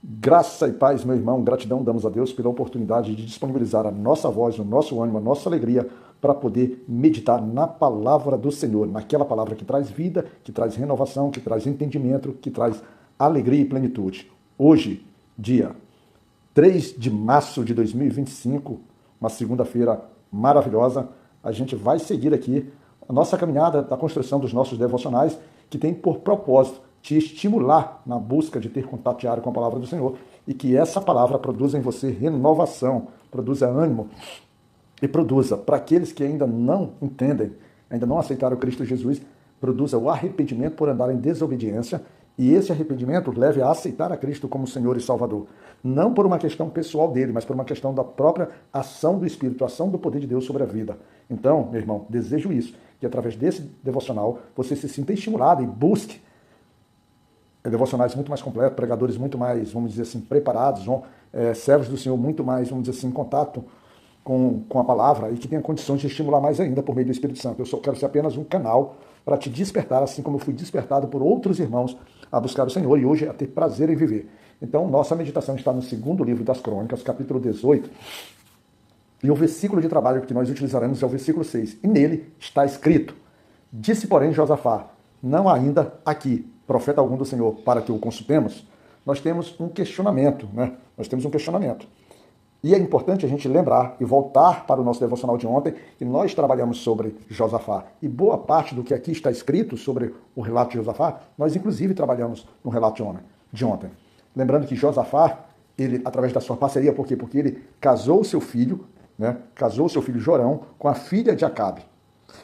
Graça e paz, meu irmão, gratidão damos a Deus pela oportunidade de disponibilizar a nossa voz, o nosso ânimo, a nossa alegria para poder meditar na palavra do Senhor, naquela palavra que traz vida, que traz renovação, que traz entendimento, que traz alegria e plenitude. Hoje, dia 3 de março de 2025, uma segunda-feira maravilhosa, a gente vai seguir aqui a nossa caminhada da construção dos nossos devocionais, que tem por propósito te estimular na busca de ter contato diário com a palavra do Senhor e que essa palavra produza em você renovação, produza ânimo e produza, para aqueles que ainda não entendem, ainda não aceitaram Cristo Jesus, produza o arrependimento por andar em desobediência e esse arrependimento leve a aceitar a Cristo como Senhor e Salvador. Não por uma questão pessoal dele, mas por uma questão da própria ação do Espírito, a ação do poder de Deus sobre a vida. Então, meu irmão, desejo isso, que através desse devocional você se sinta estimulado e busque devocionais muito mais completos, pregadores muito mais, vamos dizer assim, preparados, servos do Senhor muito mais, vamos dizer assim, em contato com a palavra e que tenha condições de estimular mais ainda por meio do Espírito Santo. Eu só quero ser apenas um canal para te despertar, assim como eu fui despertado por outros irmãos a buscar o Senhor e hoje a ter prazer em viver. Então, nossa meditação está no segundo livro das Crônicas, capítulo 18, e o versículo de trabalho que nós utilizaremos é o versículo 6. E nele está escrito: disse, porém, Josafá, não há ainda aqui profeta algum do Senhor para que o consultemos. Nós temos um questionamento, né? Nós temos um questionamento. E é importante a gente lembrar e voltar para o nosso devocional de ontem, que nós trabalhamos sobre Josafá. E boa parte do que aqui está escrito sobre o relato de Josafá, nós inclusive trabalhamos no relato de ontem. Lembrando que Josafá, ele, através da sua parceria, por quê? Porque ele casou seu filho, né? Casou seu filho Jorão com a filha de Acabe.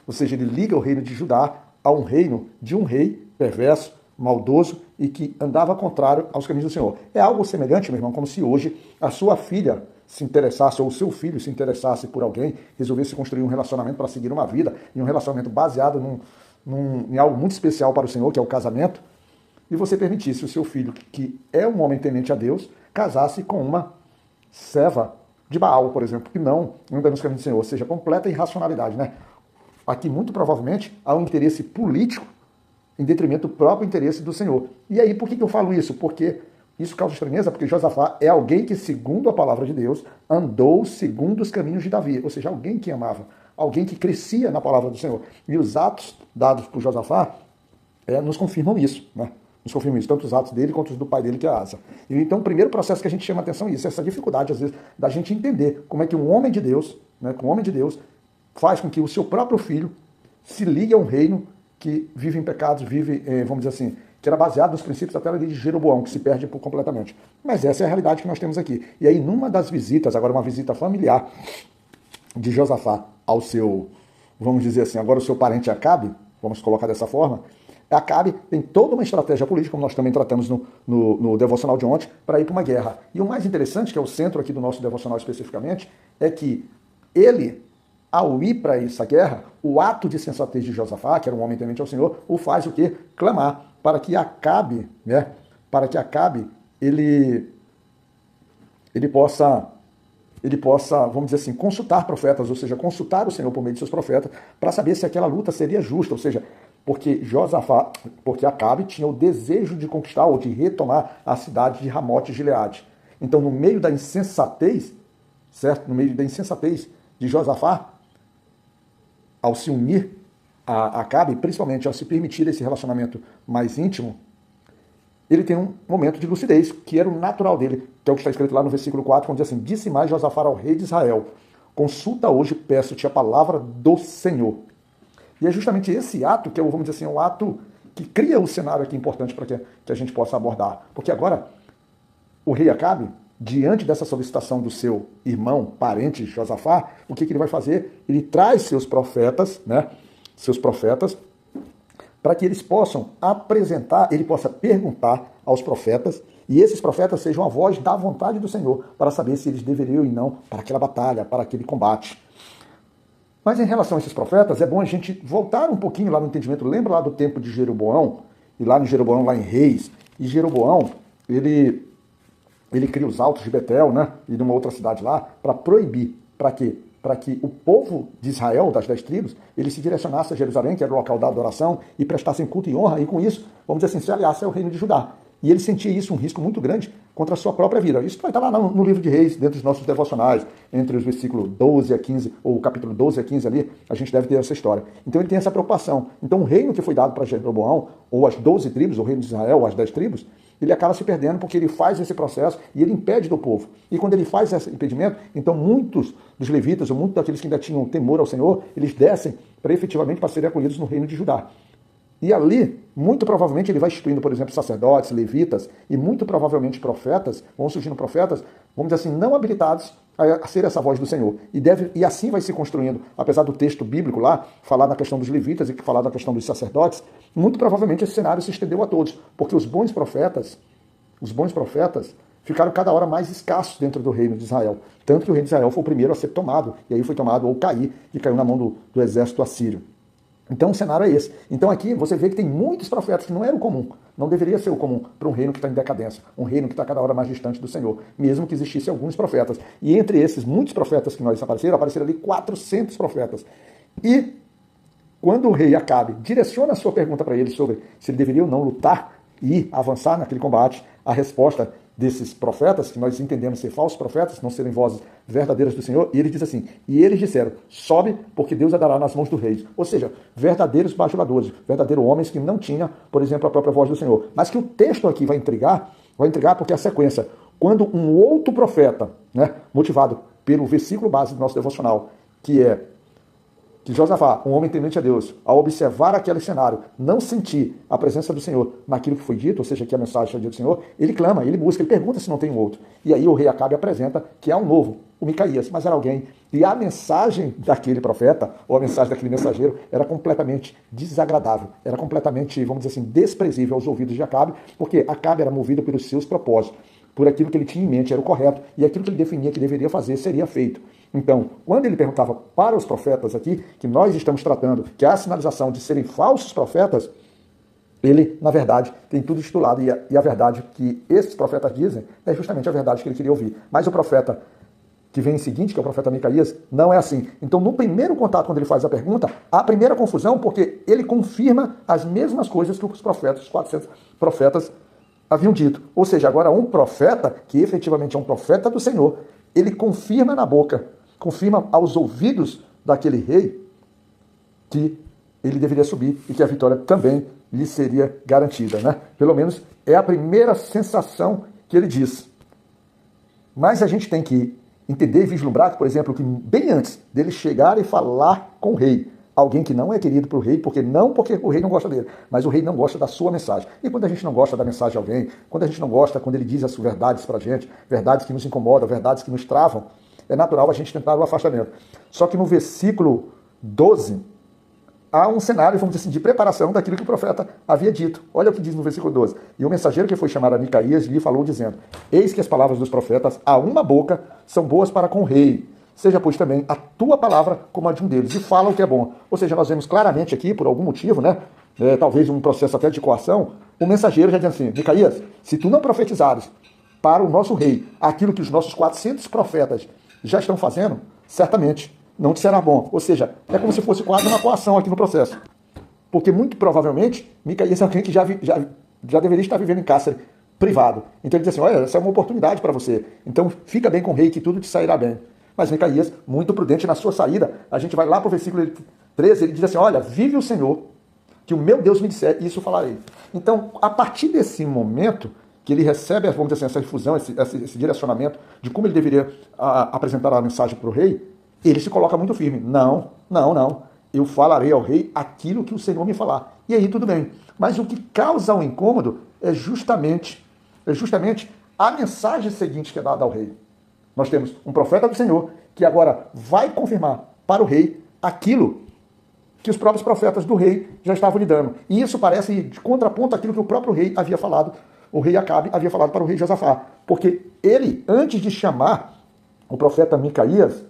Ou seja, ele liga o reino de Judá a um reino de um rei perverso, maldoso e que andava contrário aos caminhos do Senhor. É algo semelhante, meu irmão, como se hoje a sua filha se interessasse, ou o seu filho se interessasse por alguém, resolvesse construir um relacionamento para seguir uma vida, e um relacionamento baseado em algo muito especial para o Senhor, que é o casamento, e você permitisse o seu filho, que é um homem temente a Deus, casasse com uma serva de Baal, por exemplo, que não anda nos caminhos do Senhor, ou seja, completa irracionalidade, né? Aqui, muito provavelmente, há um interesse político em detrimento do próprio interesse do Senhor. E aí, por que eu falo isso? Porque isso causa estranheza, porque Josafá é alguém que, segundo a palavra de Deus, andou segundo os caminhos de Davi, ou seja, alguém que amava, alguém que crescia na palavra do Senhor. E os atos dados por Josafá nos confirmam isso, né? Nos confirmam isso, tanto os atos dele quanto os do pai dele, que é Asa. E então, o primeiro processo que a gente chama a atenção é isso, essa dificuldade, às vezes, da gente entender como é que um homem de Deus, né, faz com que o seu próprio filho se ligue a um reino que vive em pecados, vamos dizer assim, que era baseado nos princípios até de Jeroboão, que se perde completamente. Mas essa é a realidade que nós temos aqui. E aí, numa das visitas, agora uma visita familiar de Josafá ao seu, vamos dizer assim, agora o seu parente Acabe, vamos colocar dessa forma, Acabe tem toda uma estratégia política, como nós também tratamos no devocional de ontem, para ir para uma guerra. E o mais interessante, que é o centro aqui do nosso devocional especificamente, é que ele, ao ir para essa guerra, o ato de sensatez de Josafá, que era um homem temente ao Senhor, o faz o quê? Clamar para que Acabe, né? Para que Acabe, ele possa, vamos dizer assim, consultar profetas, ou seja, consultar o Senhor por meio de seus profetas, para saber se aquela luta seria justa, ou seja, porque Acabe tinha o desejo de conquistar ou de retomar a cidade de Ramote Gileade. Então, no meio da insensatez, certo? No meio da insensatez de Josafá, ao se unir a Acabe, principalmente ao se permitir esse relacionamento mais íntimo, ele tem um momento de lucidez, que era o natural dele, que é o que está escrito lá no versículo 4, quando diz assim: disse mais Josafá ao rei de Israel: consulta hoje, peço-te a palavra do Senhor. E é justamente esse ato que é, vamos dizer assim, o ato que cria o cenário aqui importante para que a gente possa abordar. Porque agora, o rei Acabe, diante dessa solicitação do seu irmão, parente Josafá, o que ele vai fazer? Ele traz seus profetas, né? Seus profetas, para que eles possam apresentar, ele possa perguntar aos profetas, e esses profetas sejam a voz da vontade do Senhor, para saber se eles deveriam ir não para aquela batalha, para aquele combate. Mas em relação a esses profetas, é bom a gente voltar um pouquinho lá no entendimento. Lembra lá do tempo de Jeroboão, e lá em Reis, e Jeroboão, ele cria os altos de Betel, né, e de uma outra cidade lá, para proibir, para quê? Para que o povo de Israel, das 10 tribos, ele se direcionasse a Jerusalém, que era o local da adoração, e prestassem culto e honra, e com isso, vamos dizer assim, se aliasse ao reino de Judá. E ele sentia isso um risco muito grande contra a sua própria vida. Isso vai estar lá no livro de Reis, dentro dos nossos devocionais, entre os versículos 12 a 15, ou o capítulo 12 a 15 ali, a gente deve ter essa história. Então ele tem essa preocupação. Então o reino que foi dado para Jeroboão, ou as 12 tribos, o reino de Israel, ou as 10 tribos, ele acaba se perdendo porque ele faz esse processo e ele impede do povo. E quando ele faz esse impedimento, então muitos dos levitas, ou muitos daqueles que ainda tinham temor ao Senhor, eles descem para efetivamente para serem acolhidos no reino de Judá. E ali, muito provavelmente, ele vai instituindo, por exemplo, sacerdotes, levitas e muito provavelmente profetas, vão surgindo profetas, vamos dizer assim, não habilitados a ser essa voz do Senhor. E assim vai se construindo, apesar do texto bíblico lá, falar da questão dos levitas e falar da questão dos sacerdotes, muito provavelmente esse cenário se estendeu a todos, porque os bons profetas ficaram cada hora mais escassos dentro do reino de Israel. Tanto que o reino de Israel foi o primeiro a ser tomado, e aí foi tomado ou cair, e caiu na mão do exército assírio. Então o cenário é esse. Então aqui você vê que tem muitos profetas que não eram comum, não deveria ser o comum para um reino que está em decadência, um reino que está cada hora mais distante do Senhor, mesmo que existissem alguns profetas. E entre esses muitos profetas que nós apareceram ali 400 profetas. E quando o rei Acabe direciona a sua pergunta para ele sobre se ele deveria ou não lutar e avançar naquele combate, a resposta desses profetas, que nós entendemos ser falsos profetas, não serem vozes verdadeiras do Senhor, e ele diz assim, e eles disseram, sobe, porque Deus a dará nas mãos do rei. Ou seja, verdadeiros bajuladores, verdadeiros homens que não tinham, por exemplo, a própria voz do Senhor. Mas que o texto aqui vai intrigar porque a sequência, quando um outro profeta, né, motivado pelo versículo base do nosso devocional, que é que Josafá, um homem temente a Deus, ao observar aquele cenário, não sentir a presença do Senhor naquilo que foi dito, ou seja, que a mensagem foi dita do Senhor, ele clama, ele busca, ele pergunta se não tem um outro. E aí o rei Acabe apresenta que há um novo, o Micaías, mas era alguém. E a mensagem daquele profeta, ou a mensagem daquele mensageiro, era completamente desagradável, era completamente, vamos dizer assim, desprezível aos ouvidos de Acabe, porque Acabe era movido pelos seus propósitos, por aquilo que ele tinha em mente era o correto, e aquilo que ele definia que deveria fazer seria feito. Então, quando ele perguntava para os profetas aqui, que nós estamos tratando, que há a sinalização de serem falsos profetas, ele, na verdade, tem tudo estudado, e a verdade que esses profetas dizem é justamente a verdade que ele queria ouvir. Mas o profeta que vem em seguinte, que é o profeta Micaías, não é assim. Então, no primeiro contato, quando ele faz a pergunta, há a primeira confusão, porque ele confirma as mesmas coisas que os profetas, os 400 profetas, haviam dito. Ou seja, agora um profeta, que efetivamente é um profeta do Senhor, ele confirma na boca, confirma aos ouvidos daquele rei que ele deveria subir e que a vitória também lhe seria garantida, né? Pelo menos é a primeira sensação que ele diz. Mas a gente tem que entender e vislumbrar, por exemplo, que bem antes dele chegar e falar com o rei, alguém que não é querido para o rei, porque o rei não gosta dele, mas o rei não gosta da sua mensagem. E quando a gente não gosta da mensagem de alguém, quando a gente não gosta, quando ele diz as verdades para a gente, verdades que nos incomodam, verdades que nos travam, é natural a gente tentar o afastamento. Só que no versículo 12, há um cenário, vamos dizer assim, de preparação daquilo que o profeta havia dito. Olha o que diz no versículo 12. E o mensageiro que foi chamado a Micaías lhe falou dizendo, eis que as palavras dos profetas a uma boca são boas para com o rei. Seja, pois, também a tua palavra como a de um deles, e fala o que é bom. Ou seja, nós vemos claramente aqui, por algum motivo, né, talvez um processo até de coação, o mensageiro já diz assim, Micaías, se tu não profetizares para o nosso rei aquilo que os nossos 400 profetas já estão fazendo, certamente não te será bom. Ou seja, é como se fosse quase uma coação aqui no processo. Porque muito provavelmente, Micaías é alguém que já deveria estar vivendo em cárcere privado. Então ele diz assim, olha, essa é uma oportunidade para você. Então fica bem com o rei que tudo te sairá bem. Mas Micaías, muito prudente na sua saída, a gente vai lá para o versículo 13, ele diz assim, olha, vive o Senhor, que o meu Deus me disser, isso falarei. Então, a partir desse momento que ele recebe, vamos dizer assim, essa infusão, esse direcionamento de como ele deveria apresentar a mensagem para o rei, ele se coloca muito firme. Não. Eu falarei ao rei aquilo que o Senhor me falar. E aí tudo bem. Mas o que causa um incômodo é justamente a mensagem seguinte que é dada ao rei. Nós temos um profeta do Senhor que agora vai confirmar para o rei aquilo que os próprios profetas do rei já estavam lhe dando. E isso parece de contraponto àquilo que o próprio rei havia falado, o rei Acabe havia falado para o rei Josafá. Porque ele, antes de chamar o profeta Micaías,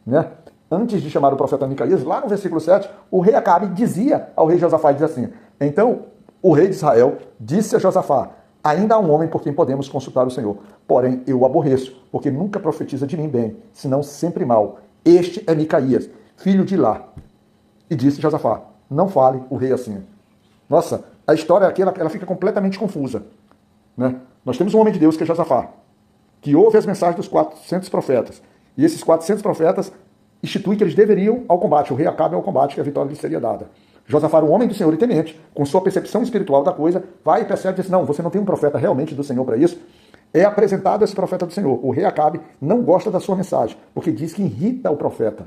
né, antes de chamar o profeta Micaías, lá no versículo 7, o rei Acabe dizia ao rei Josafá, diz assim, então o rei de Israel disse a Josafá, ainda há um homem por quem podemos consultar o Senhor, porém eu o aborreço, porque nunca profetiza de mim bem, senão sempre mal. Este é Micaías, filho de Ilá. E disse Josafá, não fale o rei assim. Nossa, a história aqui ela fica completamente confusa. né? Nós temos um homem de Deus que é Josafá, que ouve as mensagens dos 400 profetas. E esses 400 profetas instituem que eles deveriam ao combate. O rei Acabe ao combate, que a vitória lhe seria dada. Josafá, um homem do Senhor e temente, com sua percepção espiritual da coisa, vai e percebe e diz, não, você não tem um profeta realmente do Senhor para isso. É apresentado esse profeta do Senhor. O rei Acabe não gosta da sua mensagem, porque diz que irrita o profeta.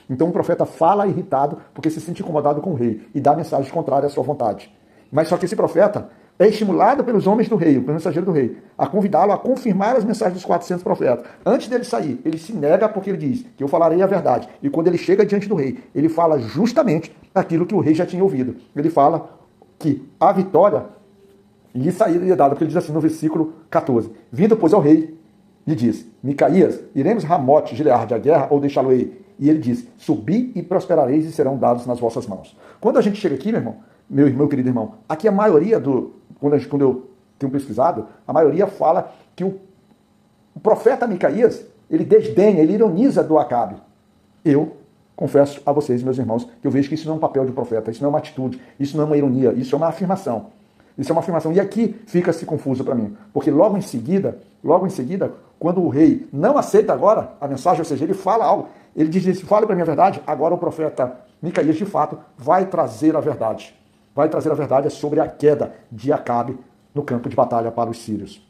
Então o profeta fala irritado porque se sente incomodado com o rei e dá mensagens contrárias à sua vontade. Mas só que esse profeta é estimulado pelos homens do rei, pelo mensageiro do rei, a convidá-lo a confirmar as mensagens dos 400 profetas. Antes dele sair, ele se nega porque ele diz que eu falarei a verdade. E quando ele chega diante do rei, ele fala justamente aquilo que o rei já tinha ouvido. Ele fala que a vitória lhe seria dada, porque ele diz assim no versículo 14, vindo, pois, ao rei, lhe diz, Micaías, iremos Ramote, Gileade, a guerra, ou deixá-lo-ei? E ele diz, subi e prosperareis e serão dados nas vossas mãos. Quando a gente chega aqui, meu irmão, meu querido irmão, aqui a maioria quando eu tenho pesquisado, a maioria fala que o profeta Micaías, ele desdenha, ele ironiza do Acabe. Eu confesso a vocês, meus irmãos, que eu vejo que isso não é um papel de profeta, isso não é uma atitude, isso não é uma ironia, isso é uma afirmação. Isso é uma afirmação. E aqui fica-se confuso para mim. Porque logo em seguida, quando o rei não aceita agora a mensagem, ou seja, ele fala algo, ele diz, fale para mim a verdade, agora o profeta Micaías, de fato, vai trazer a verdade. Vai trazer a verdade sobre a queda de Acabe no campo de batalha para os sírios.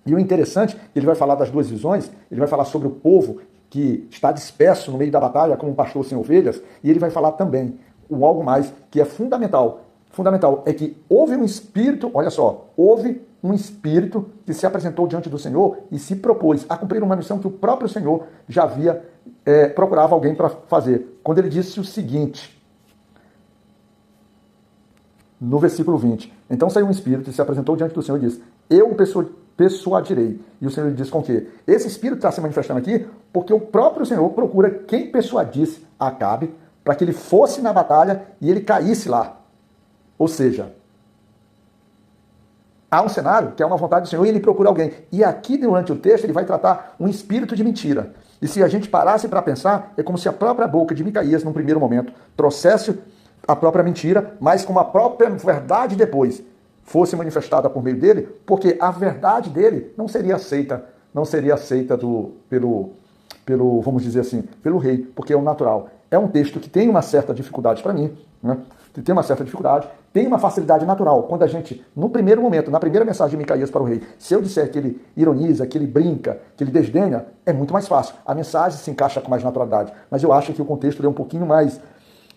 E o interessante, ele vai falar das duas visões, ele vai falar sobre o povo que está disperso no meio da batalha, como um pastor sem ovelhas, e ele vai falar também algo mais que é fundamental. Fundamental é que houve um espírito, olha só, houve um espírito que se apresentou diante do Senhor e se propôs a cumprir uma missão que o próprio Senhor já havia procurava alguém para fazer. Quando ele disse o seguinte, no versículo 20, então saiu um espírito e se apresentou diante do Senhor e disse, eu o persuadirei. E o Senhor lhe diz com que esse espírito está se manifestando aqui porque o próprio Senhor procura quem persuadisse Acabe para que ele fosse na batalha e ele caísse lá. Ou seja, há um cenário que é uma vontade do Senhor e ele procura alguém. E aqui, durante o texto, ele vai tratar um espírito de mentira. E se a gente parasse para pensar, é como se a própria boca de Micaías, num primeiro momento, trouxesse a própria mentira, mas com a própria verdade depois fosse manifestada por meio dele, porque a verdade dele não seria aceita pelo, vamos dizer assim, pelo rei, porque é o natural. É um texto que tem uma certa dificuldade para mim, né? Tem uma certa dificuldade, tem uma facilidade natural. Quando a gente, no primeiro momento, na primeira mensagem de Micaías para o rei, se eu disser que ele ironiza, que ele brinca, que ele desdenha, é muito mais fácil. A mensagem se encaixa com mais naturalidade. Mas eu acho que o contexto é um pouquinho mais,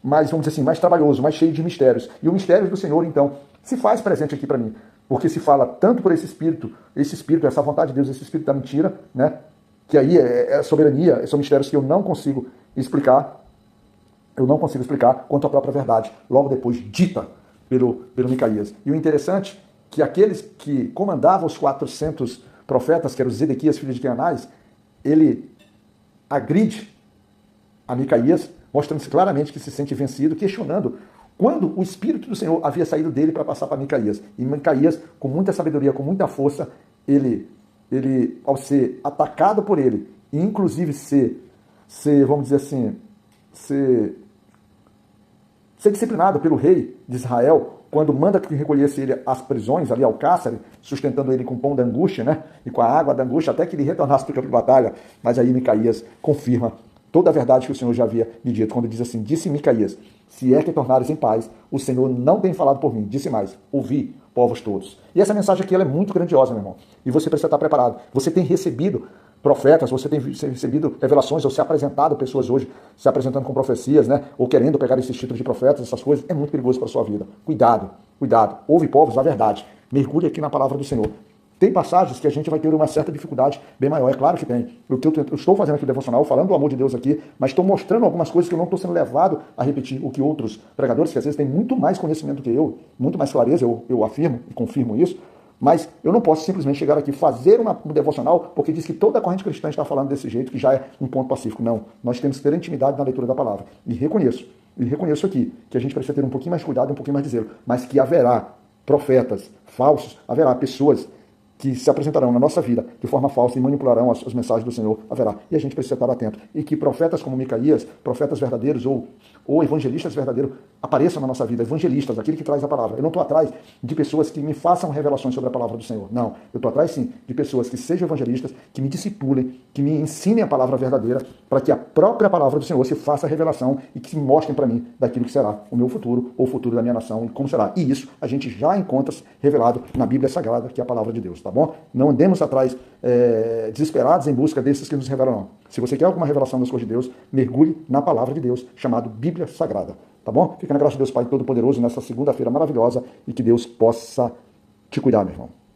vamos dizer assim, mais trabalhoso, mais cheio de mistérios. E o mistério do Senhor, então, se faz presente aqui para mim. Porque se fala tanto por esse espírito, essa vontade de Deus, esse espírito da mentira, né? Que aí é soberania, são mistérios que eu não consigo explicar. Eu não consigo explicar quanto à própria verdade, logo depois dita pelo Micaías. E o interessante é que aqueles que comandavam os 400 profetas, que eram os Zedequias, filho de Quenanás, ele agride a Micaías, mostrando-se claramente que se sente vencido, questionando quando o Espírito do Senhor havia saído dele para passar para Micaías. E Micaías, com muita sabedoria, com muita força, ele ao ser atacado por ele, e inclusive ser vamos dizer assim, ser disciplinado pelo rei de Israel, quando manda que recolhesse ele às prisões, ali ao cárcere, sustentando ele com o pão da angústia, né? E com a água da angústia, até que ele retornasse para o campo de batalha. Mas aí Micaías confirma toda a verdade que o Senhor já havia lhe dito, quando diz assim, disse Micaías, se é que tornares em paz, o Senhor não tem falado por mim. Disse mais, ouvi, povos todos. E essa mensagem aqui ela é muito grandiosa, meu irmão. E você precisa estar preparado. Você tem recebido profetas, você tem recebido revelações, ou se apresentado pessoas hoje, se apresentando com profecias, né? Ou querendo pegar esses títulos de profetas, essas coisas, é muito perigoso para a sua vida. Cuidado, cuidado. Ouve, povos, a verdade. Mergulhe aqui na palavra do Senhor. Tem passagens que a gente vai ter uma certa dificuldade bem maior, é claro que tem. Eu estou fazendo aqui o devocional, falando do amor de Deus aqui, mas estou mostrando algumas coisas que eu não estou sendo levado a repetir o que outros pregadores, que às vezes têm muito mais conhecimento que eu, muito mais clareza, eu afirmo e confirmo isso, mas eu não posso simplesmente chegar aqui e fazer um devocional porque diz que toda a corrente cristã está falando desse jeito, que já é um ponto pacífico. Não, nós temos que ter intimidade na leitura da palavra. E reconheço aqui que a gente precisa ter um pouquinho mais cuidado, um pouquinho mais de zelo, mas que haverá profetas falsos, haverá pessoas que se apresentarão na nossa vida de forma falsa e manipularão as mensagens do Senhor, haverá. E a gente precisa estar atento. E que profetas como Micaías, profetas verdadeiros ou evangelistas verdadeiros apareçam na nossa vida, evangelistas, aquele que traz a palavra. Eu não estou atrás de pessoas que me façam revelações sobre a palavra do Senhor. Não. Eu estou atrás, sim, de pessoas que sejam evangelistas, que me discipulem, que me ensinem a palavra verdadeira, para que a própria palavra do Senhor se faça a revelação e que mostrem para mim daquilo que será o meu futuro, ou o futuro da minha nação, e como será. E isso a gente já encontra revelado na Bíblia Sagrada, que é a palavra de Deus, tá bom? Não andemos atrás desesperados em busca desses que nos revelam, não. Se você quer alguma revelação das coisas de Deus, mergulhe na palavra de Deus, chamado Bíblia Sagrada, tá bom? Fica na graça de Deus Pai Todo-Poderoso nessa segunda-feira maravilhosa e que Deus possa te cuidar, meu irmão.